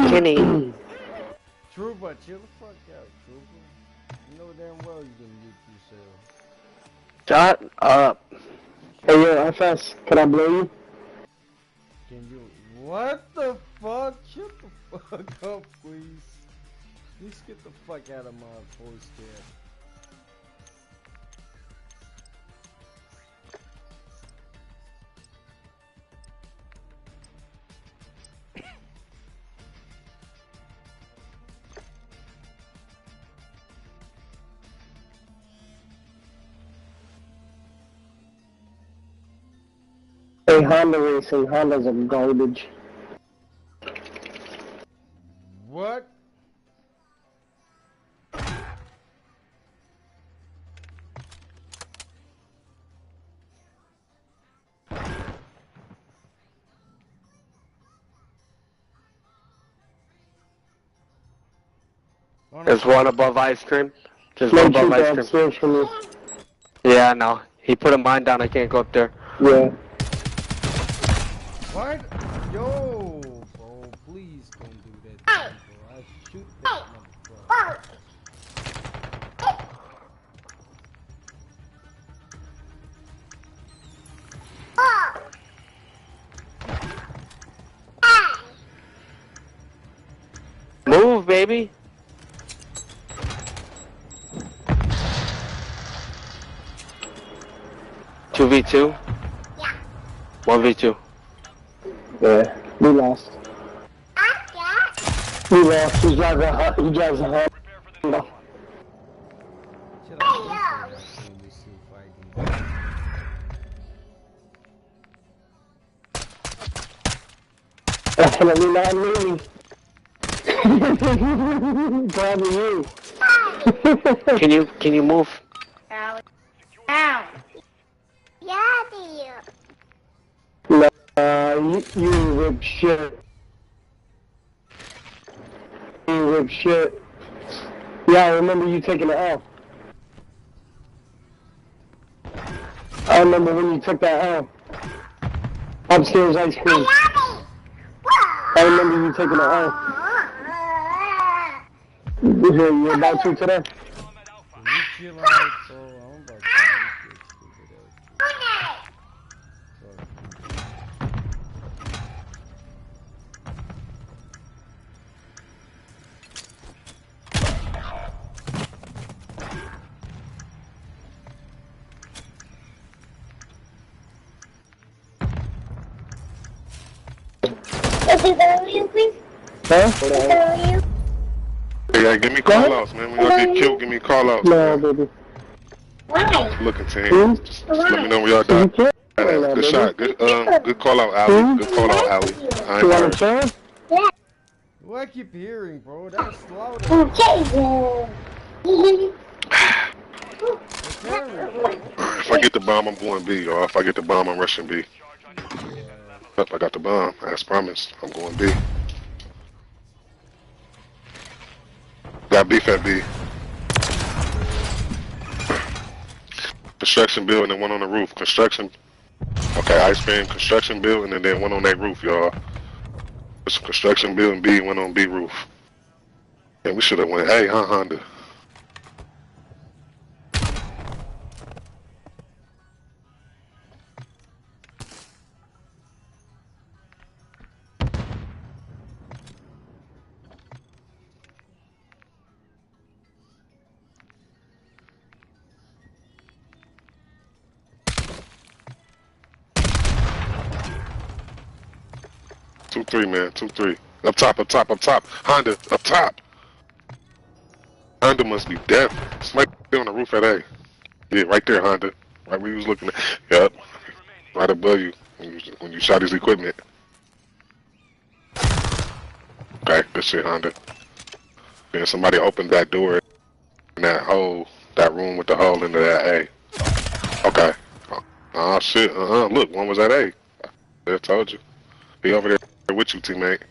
Kenny. Trooper, chill the fuck out, Trooper. You know damn well you didn't get yourself. Shut up. Hey, yo, FS, can I blow you? Can you? What the fuck? Shut the fuck up, please. Just get the fuck out of my voice chat. Hey, Honda racing. Hondas are garbage. What? There's one above ice cream. There's one above ice cream. From you. Yeah, no. He put a mine down. I can't go up there. Yeah. What? Yo, bro, please don't do that to me, bro. I shoot that motherfucker. Move, baby. Two v two. Yeah. 1v2. Yeah. We lost. We lost. He drives a Honda. Should I see we still fighting? Definitely not me. Probably you. Can you move? Ow. Ow. Yeah, dear. You rip shit. You rip shit. Yeah, I remember you taking it L. I remember when you took that L. Upstairs ice cream. I remember you taking it L. You're about to today? Can you chill out, bro? I'm about to get stupid ass. Is it you, please? Huh? You? Yeah, give me call outs, man. When y'all get killed, give me call outs. No, baby. Why? Looking team. Just let me know when y'all die. Good shot. Good call out, Allie. Good call out, Allie. I ain't You want hurt. to share? Yeah. What I keep hearing, bro? That's louder. Okay. If I get the bomb, I'm going B, y'all. If I get the bomb, I'm rushing B. Yep, I got the bomb. As promised, I'm going B. Got beef at B. Construction building and one on the roof. Construction. Okay, ice cream, construction building, and then one on that roof, y'all. It's construction building B, one on B roof. And we should have went A, huh, Honda? Two, three, man. 2-3. Up top, up top, up top. Honda, up top. Honda must be deaf. Somebody on the roof at A. Yeah, right there, Honda. Right where you was looking at. Yep. Right above you when you shot his equipment. Okay, good shit, Honda. Then somebody opened that door in that hole, that room with the hole into that A. Okay. Oh shit, look, one was at A. I told you. He over there with you, teammate.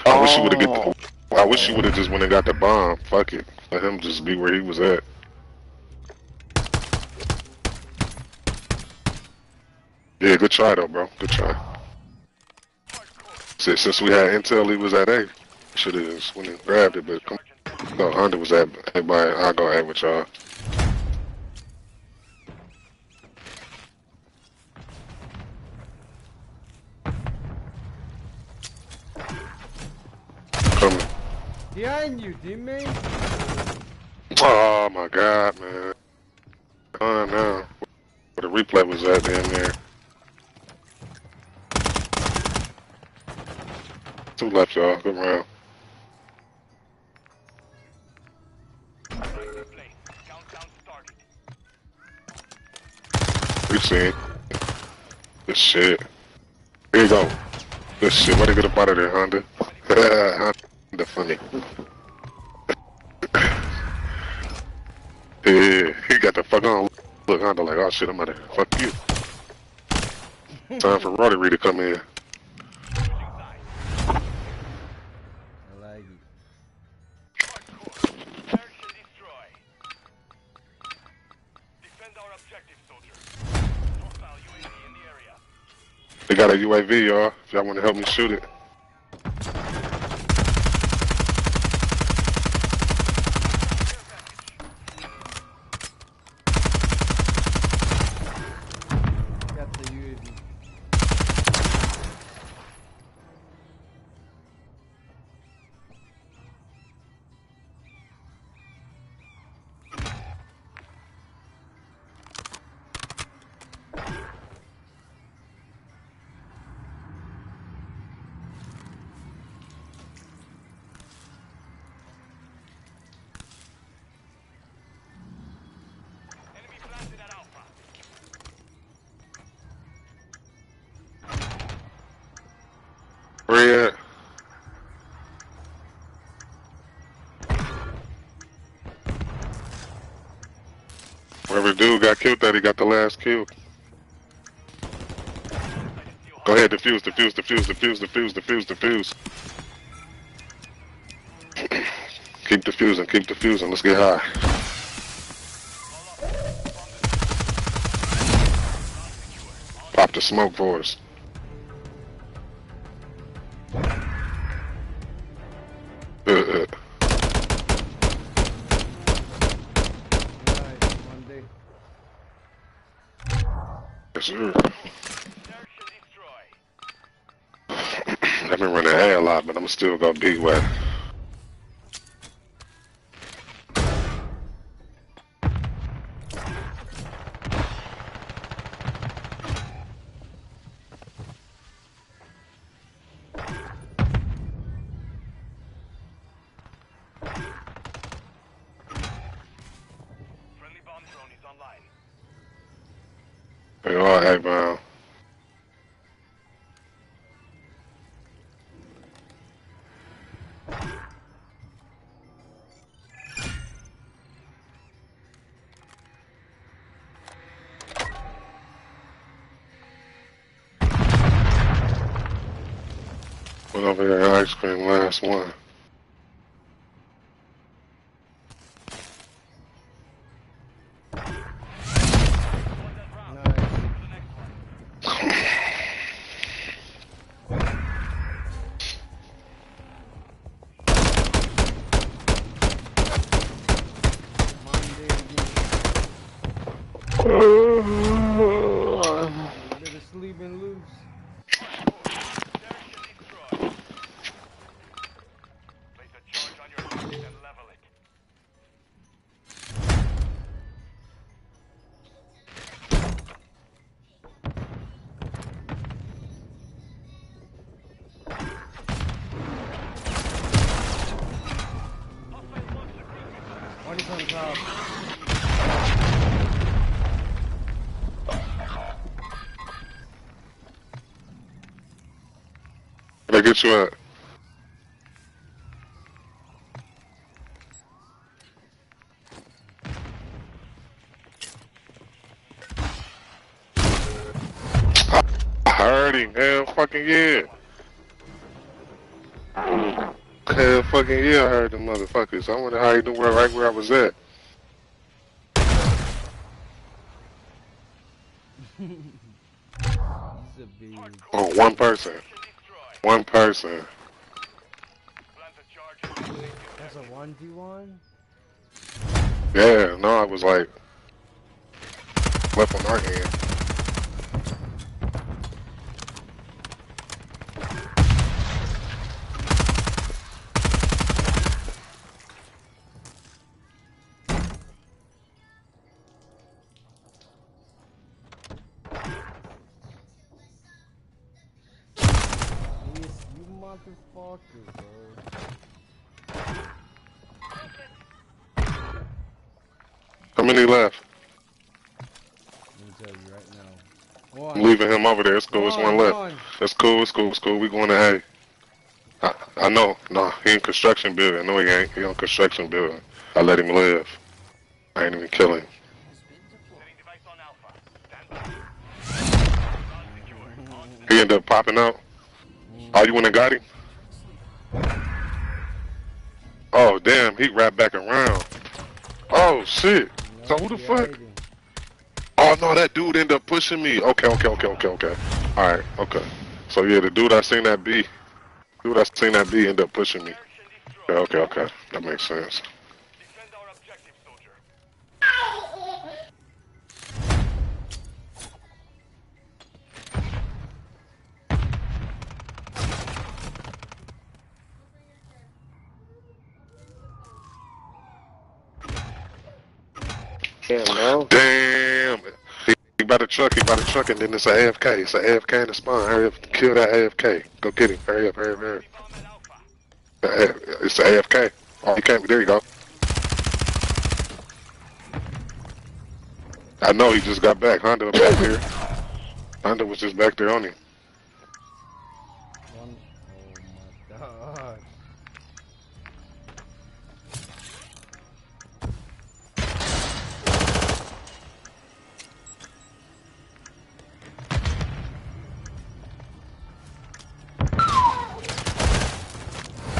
I wish you would have I wish you would have just went and got the bomb. Fuck it. Let him just be where he was at. Yeah, good try though, bro. Good try. Since we had intel, he was at A. Should have just went and grabbed it, but come no, Honda was at A. By I'll go A with y'all. Coming. Behind you, teammate. Oh my God, man. No. Where the replay was at damn near. Two left, y'all. Good round. We seen. Good shit. Here you go. Good shit. Way to get up out of there, Honda. Honda funny. Yeah, he got the fuck on. Look, Honda like, oh shit, I'm out of here. Fuck you. Time for Roddy to come in. I like it. They got a UAV, y'all. If y'all want to help me shoot it. Got the UAV. Where you at? Whoever dude got killed that, he got the last kill. Go ahead, defuse. Keep defusing, let's get high. Pop the smoke for us. Nice, Monday. Yes, sir. I've been running A a lot, but I'm still gonna be wet. They all A bound. Went over there, ice cream, last one. Better sleep and lose. One is on top. Can I get you at? I heard him, hell fucking yeah. Hell fucking yeah, I heard them motherfuckers. I wonder how he doing right where I was at. a B. Oh, one person. One person. That's a 1v1? Yeah, no, I was like left on our hand. Yes, you motherfucker, bro. How many left? Let me tell you right now. One. I'm leaving him over there. It's cool. It's one left. One. It's cool. It's cool. It's cool. We going to A. I know. No, he in construction building. No, he ain't. He on construction building. I let him live. I ain't even kill him. He ended up popping out. Oh, you went and got him? Oh, damn. He wrapped back around. Oh, shit. So who the fuck? Oh, no, that dude ended up pushing me. Okay. All right, okay. So, yeah, the dude I seen that B ended up pushing me. Okay. That makes sense. Damn, bro. Damn. He by the truck, and then it's a AFK. It's a AFK in the spawn. Hurry up, kill that AFK. Go get him. Hurry up. It's a AFK. Oh, he can't. There you go. I know he just got back. Honda back here. Honda was just back there on him. Oh my god.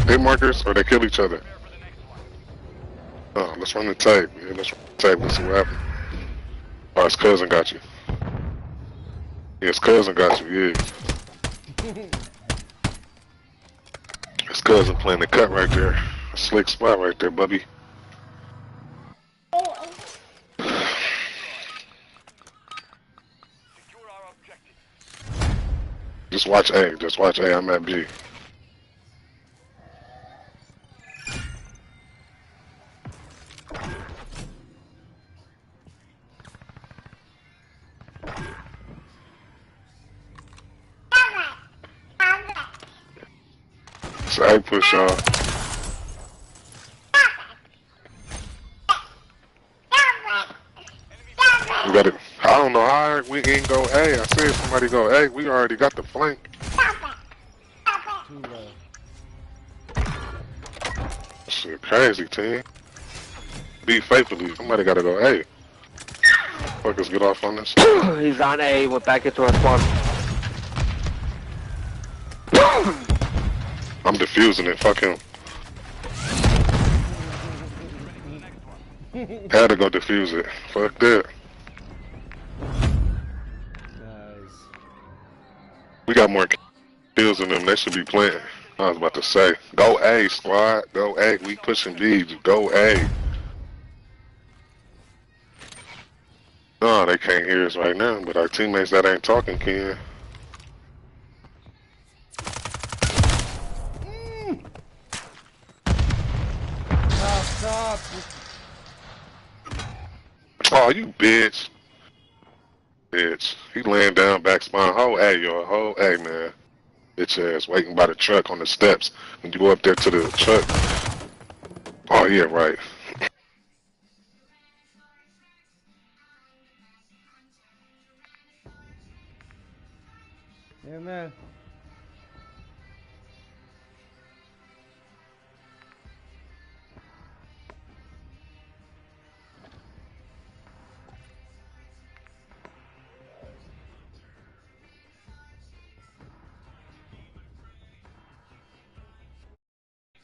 Hit markers or they kill each other. Oh, let's run the tape. Yeah, let's run the tape. Let's see what happened. Oh, his cousin got you. Yeah, his cousin got you, yeah. His cousin playing the cut right there. A slick spot right there, Bubby. Just watch A. Just watch A. I'm at B. So I push off. We got it. I don't know how we ain't go A. I said somebody go A. We already got the flank. Two left. Shit, crazy team. Be faithfully. Somebody gotta go A. Fuckers get off on this. He's on A. Went back into our spawn. I'm defusing it. Fuck him. Had to go defuse it. Fuck that. Nice. We got more kills than them. They should be playing. I was about to say, go A, squad. Go A. We pushing B. Go A. No, they can't hear us right now, but our teammates that ain't talking can. Stop. Oh, you bitch. Bitch. He laying down back spine. Whole A, y'all. Whole A, man. Bitch ass waiting by the truck on the steps. When you go up there to the truck. Oh, yeah, right. Yeah, man.